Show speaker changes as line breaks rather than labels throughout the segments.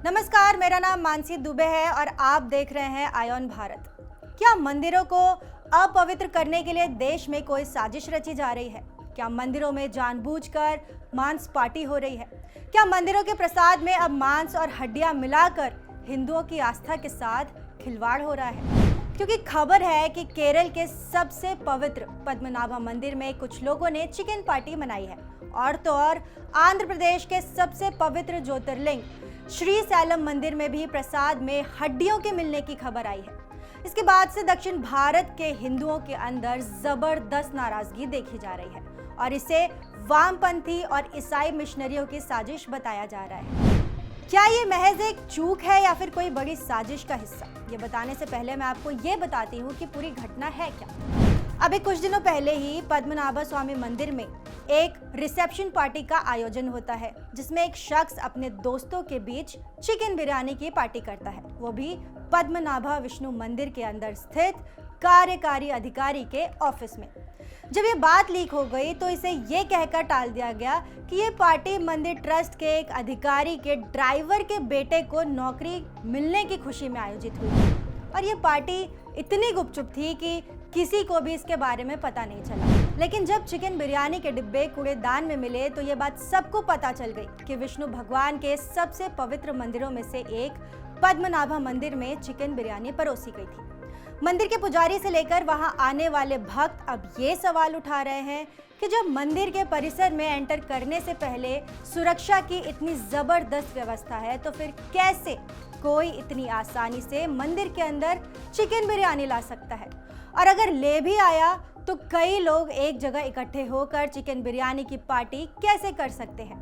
नमस्कार, मेरा नाम मानसी दुबे है और आप देख रहे हैं आयोन भारत। क्या मंदिरों को अपवित्र करने के लिए देश में कोई साजिश रची जा रही है? क्या मंदिरों में जानबूझकर मांस पार्टी हो रही है? क्या मंदिरों के प्रसाद में अब मांस और हड्डियां मिलाकर हिंदुओं की आस्था के साथ खिलवाड़ हो रहा है? क्योंकि खबर है कि केरल के सबसे पवित्र पद्मनाभा मंदिर में कुछ लोगों ने चिकन पार्टी मनाई है और तो और आंध्र प्रदेश के सबसे पवित्र ज्योतिर्लिंग श्री सैलम मंदिर में भी प्रसाद में हड्डियों के मिलने की खबर आई है। इसके बाद से दक्षिण भारत के हिंदुओं के अंदर जबरदस्त नाराजगी देखी जा रही है और इसे वामपंथी और ईसाई मिशनरियों की साजिश बताया जा रहा है। क्या ये महज एक चूक है या फिर कोई बड़ी साजिश का हिस्सा? ये बताने से पहले मैं आपको ये बताती हूँ कि पूरी घटना है क्या। अभी कुछ दिनों पहले ही पद्मनाभ स्वामी मंदिर में एक रिसेप्शन पार्टी का आयोजन होता है, जिसमें एक शख्स अपने दोस्तों के बीच चिकन बिरयानी की पार्टी करता है, वो भी पद्मनाभा विष्णु मंदिर के अंदर स्थित कार्यकारी अधिकारी के ऑफिस में। जब ये बात लीक हो गई तो इसे ये कहकर टाल दिया गया कि ये पार्टी मंदिर ट्रस्ट के एक अधिकारी के ड्राइवर के बेटे को नौकरी मिलने की खुशी में आयोजित हुई और ये पार्टी इतनी गुपचुप थी कि किसी को भी इसके बारे में पता नहीं चला। लेकिन जब चिकन बिरयानी के डिब्बे कूड़ेदान में मिले तो ये बात सबको पता चल गई कि विष्णु भगवान के सबसे पवित्र मंदिरों में से एक पद्मनाभा मंदिर में चिकन बिरयानी परोसी गई थी। मंदिर के पुजारी से लेकर वहां आने वाले भक्त अब ये सवाल उठा रहे हैं कि जब मंदिर के परिसर में एंटर करने से पहले सुरक्षा की इतनी जबरदस्त व्यवस्था है तो फिर कैसे कोई इतनी आसानी से मंदिर के अंदर चिकन बिरयानी ला सकता है? और अगर ले भी आया तो कई लोग एक जगह इकट्ठे होकर चिकन बिरयानी की पार्टी कैसे कर सकते हैं?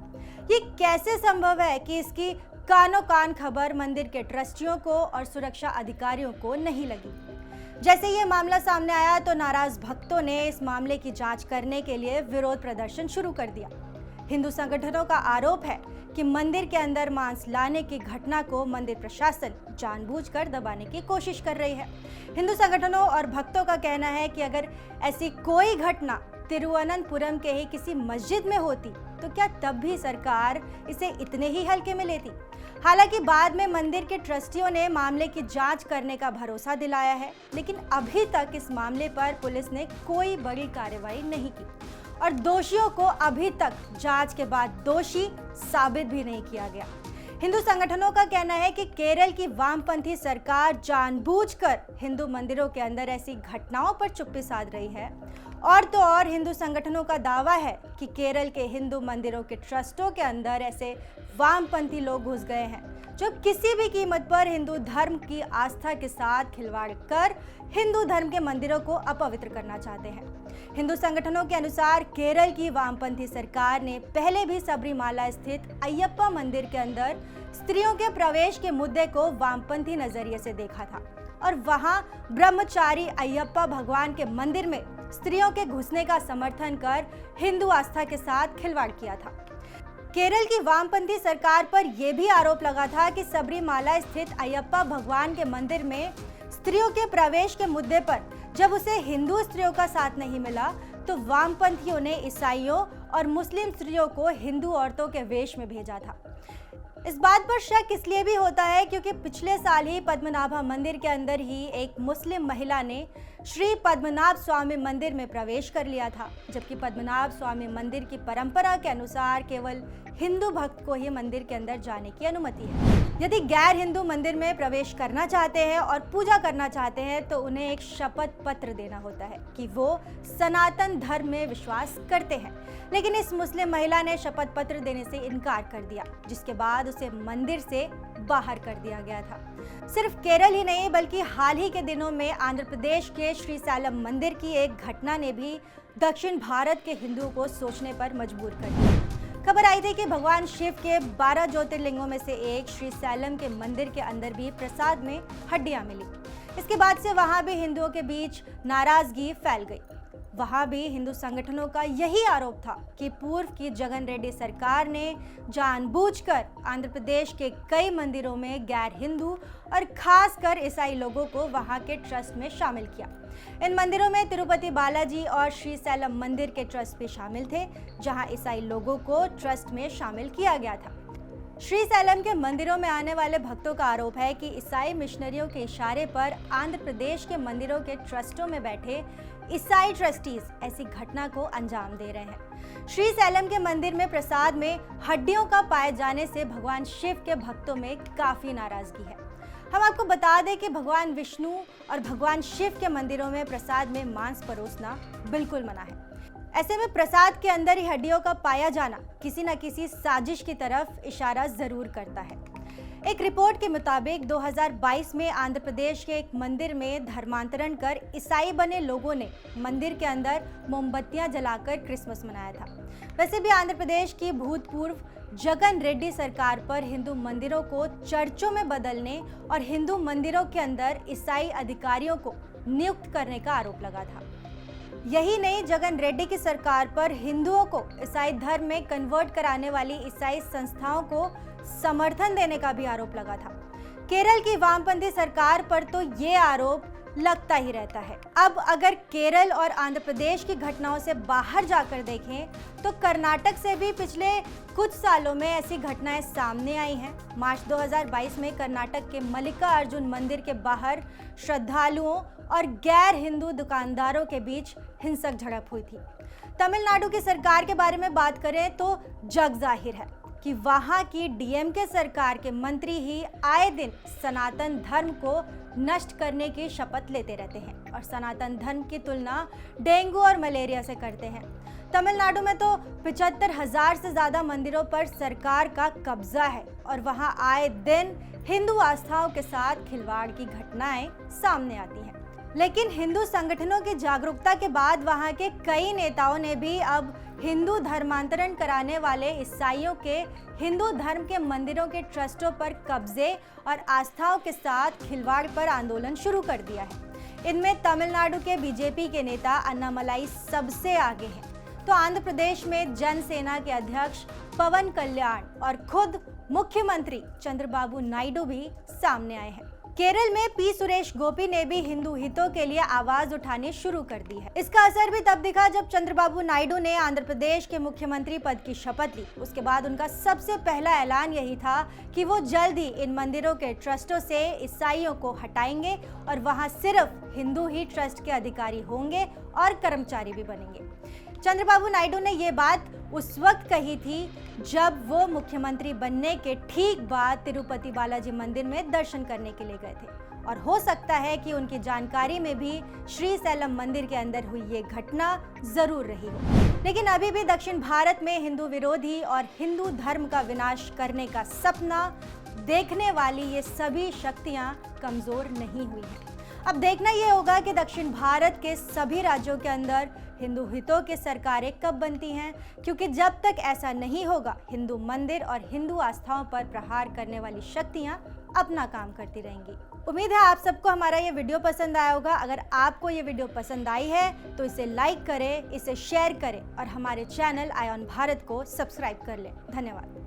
ये कैसे संभव है कि इसकी कानो कान खबर मंदिर के ट्रस्टियों को और सुरक्षा अधिकारियों को नहीं लगी? जैसे ये मामला सामने आया तो नाराज भक्तों ने इस मामले की जांच करने के लिए विरोध प्रदर्शन शुरू कर दिया। हिंदू संगठनों का आरोप है कि मंदिर के अंदर मांस लाने की घटना को मंदिर प्रशासन जानबूझकर दबाने की कोशिश कर रही है। हिंदू संगठनों और भक्तों का कहना है कि अगर ऐसी कोई घटना तिरुवनंतपुरम के ही किसी मस्जिद में होती तो क्या तब भी सरकार इसे इतने ही हल्के में लेती? हालांकि बाद में मंदिर के ट्रस्टियों ने मामले की जांच करने का भरोसा दिलाया है, लेकिन अभी तक इस मामले पर पुलिस ने कोई बड़ी कार्रवाई नहीं की और दोषियों को अभी तक जांच के बाद दोषी साबित भी नहीं किया गया। हिंदू संगठनों का कहना है कि केरल की वामपंथी सरकार जानबूझकर हिंदू मंदिरों के अंदर ऐसी घटनाओं पर चुप्पी साध रही है और तो और हिंदू संगठनों का दावा है कि केरल के हिंदू मंदिरों के ट्रस्टों के अंदर ऐसे वामपंथी लोग घुस गए हैं जो किसी भी कीमत पर हिंदू धर्म की आस्था के साथ खिलवाड़ कर हिंदू धर्म के मंदिरों को अपवित्र करना चाहते हैं। हिंदू संगठनों के अनुसार केरल की वामपंथी सरकार ने पहले भी सबरीमाला स्थित अयप्पा मंदिर के अंदर स्त्रियों के प्रवेश के मुद्दे को वामपंथी नजरिए से देखा था और वहां ब्रह्मचारी अयप्पा भगवान के मंदिर में स्त्रियों के घुसने का समर्थन कर हिंदू आस्था के साथ खिलवाड़ किया था। केरल की वामपंथी सरकार पर यह भी आरोप लगा था कि सबरीमाला स्थित अयप्पा भगवान के मंदिर में स्त्रियों के प्रवेश के मुद्दे पर जब उसे हिंदू स्त्रियों का साथ नहीं मिला तो वामपंथियों ने ईसाइयों और मुस्लिम स्त्रियों को हिंदू औरतों के वेश में भेजा था। इस बात पर शक इसलिए भी होता है क्योंकि पिछले साल ही पद्मनाभा मंदिर के अंदर ही एक मुस्लिम महिला ने श्री पद्मनाभ स्वामी मंदिर में प्रवेश कर लिया था, जबकि पद्मनाभ स्वामी मंदिर की परंपरा के अनुसार केवल हिंदू भक्त को ही मंदिर के अंदर जाने की अनुमति है। यदि गैर हिंदू मंदिर में प्रवेश करना चाहते हैं और पूजा करना चाहते हैं तो उन्हें एक शपथ पत्र देना होता है कि वो सनातन धर्म में विश्वास करते हैं, लेकिन इस मुस्लिम महिला ने शपथ पत्र देने से इनकार कर दिया, जिसके बाद उसे मंदिर से बाहर कर दिया गया था। सिर्फ केरल ही नहीं बल्कि हाल ही के दिनों में आंध्र प्रदेश के श्री सैलम मंदिर की एक घटना ने भी दक्षिण भारत के हिंदुओं को सोचने पर मजबूर कर दिया। खबर आई थी कि भगवान शिव के 12 ज्योतिर्लिंगों में से एक श्री सैलम के मंदिर के अंदर भी प्रसाद में हड्डियां मिली। इसके बाद से वहां भी हिंदुओं के बीच नाराजगी फैल गई। वहां भी हिंदू संगठनों का यही आरोप था कि पूर्व की जगन रेड्डी सरकार ने जानबूझकर आंध्र प्रदेश के कई मंदिरों में गैर हिंदू और खासकर ईसाई लोगों को वहां के ट्रस्ट में शामिल किया। इन मंदिरों में तिरुपति बालाजी और श्री सैलम मंदिर के ट्रस्ट भी शामिल थे, जहां ईसाई लोगों को ट्रस्ट में शामिल किया गया था। श्रीशैलम के मंदिरों में आने वाले भक्तों का आरोप है कि ईसाई मिशनरियों के इशारे पर आंध्र प्रदेश के मंदिरों के ट्रस्टों में बैठे ईसाई ट्रस्टीज ऐसी घटना को अंजाम दे रहे हैं। श्रीशैलम के मंदिर में प्रसाद में हड्डियों का पाए जाने से भगवान शिव के भक्तों में काफी नाराजगी है। हम आपको बता दें कि भगवान विष्णु और भगवान शिव के मंदिरों में प्रसाद में मांस परोसना बिल्कुल मना है। ऐसे में प्रसाद के अंदर ही हड्डियों का पाया जाना किसी न किसी साजिश की तरफ इशारा जरूर करता है। एक रिपोर्ट के मुताबिक 2022 में आंध्र प्रदेश के एक मंदिर में धर्मांतरण कर ईसाई बने लोगों ने मंदिर के अंदर मोमबत्तियां जलाकर क्रिसमस मनाया था। वैसे भी आंध्र प्रदेश की भूतपूर्व जगन रेड्डी सरकार पर हिंदू मंदिरों को चर्चों में बदलने और हिंदू मंदिरों के अंदर ईसाई अधिकारियों को नियुक्त करने का आरोप लगा था। यही नहीं, जगन रेड्डी की सरकार पर हिंदुओं को ईसाई धर्म में कन्वर्ट कराने वाली ईसाई संस्थाओं को समर्थन देने का भी आरोप लगा था। केरल की वामपंथी सरकार पर तो ये आरोप लगता ही रहता है। अब अगर केरल और आंध्र प्रदेश की घटनाओं से बाहर जाकर देखें तो कर्नाटक से भी पिछले कुछ सालों में ऐसी घटनाएं सामने आई हैं। मार्च 2022 में कर्नाटक के मल्लिकार्जुन मंदिर के बाहर श्रद्धालुओं और गैर हिंदू दुकानदारों के बीच हिंसक झड़प हुई थी। तमिलनाडु की सरकार के बारे में बात करें तो जग जाहिर है कि वहां की डीएमके सरकार के मंत्री ही आए दिन सनातन धर्म को नष्ट करने की शपथ लेते रहते हैं और सनातन धर्म की तुलना डेंगू और मलेरिया से करते हैं। तमिलनाडु में तो 75,000 से ज्यादा मंदिरों पर सरकार का कब्जा है और वहां आए दिन हिंदू आस्थाओं के साथ खिलवाड़ की घटनाएं सामने आती हैं। लेकिन हिंदू संगठनों की जागरूकता के बाद वहां के कई नेताओं ने भी अब हिंदू धर्मांतरण कराने वाले ईसाइयों के हिंदू धर्म के मंदिरों के ट्रस्टों पर कब्जे और आस्थाओं के साथ खिलवाड़ पर आंदोलन शुरू कर दिया है। इनमें तमिलनाडु के बीजेपी के नेता अन्नामलाई सबसे आगे हैं, तो आंध्र प्रदेश में जनसेना के अध्यक्ष पवन कल्याण और खुद मुख्यमंत्री चंद्रबाबू नायडू भी सामने आए हैं। केरल में पी सुरेश गोपी ने भी हिंदू हितों के लिए आवाज उठानी शुरू कर दी है। इसका असर भी तब दिखा जब चंद्रबाबू नायडू ने आंध्र प्रदेश के मुख्यमंत्री पद की शपथ ली। उसके बाद उनका सबसे पहला ऐलान यही था कि वो जल्द ही इन मंदिरों के ट्रस्टों से ईसाइयों को हटाएंगे और वहां सिर्फ हिंदू ही ट्रस्ट के अधिकारी होंगे और कर्मचारी भी बनेंगे। चंद्रबाबू नायडू ने ये बात उस वक्त कही थी जब वो मुख्यमंत्री बनने के ठीक बाद तिरुपति बालाजी मंदिर में दर्शन करने के लिए गए थे और हो सकता है कि उनकी जानकारी में भी श्रीशैलम मंदिर के अंदर हुई ये घटना जरूर रही हो। लेकिन अभी भी दक्षिण भारत में हिंदू विरोधी और हिंदू धर्म का विनाश करने का सपना देखने वाली ये सभी शक्तियां कमजोर नहीं हुई हैं। अब देखना ये होगा कि दक्षिण भारत के सभी राज्यों के अंदर हिंदू हितों की सरकारें कब बनती हैं, क्योंकि जब तक ऐसा नहीं होगा हिंदू मंदिर और हिंदू आस्थाओं पर प्रहार करने वाली शक्तियां अपना काम करती रहेंगी। उम्मीद है आप सबको हमारा ये वीडियो पसंद आया होगा। अगर आपको ये वीडियो पसंद आई है तो इसे लाइक करें, इसे शेयर करें और हमारे चैनल आयोन भारत को सब्सक्राइब कर लें। धन्यवाद।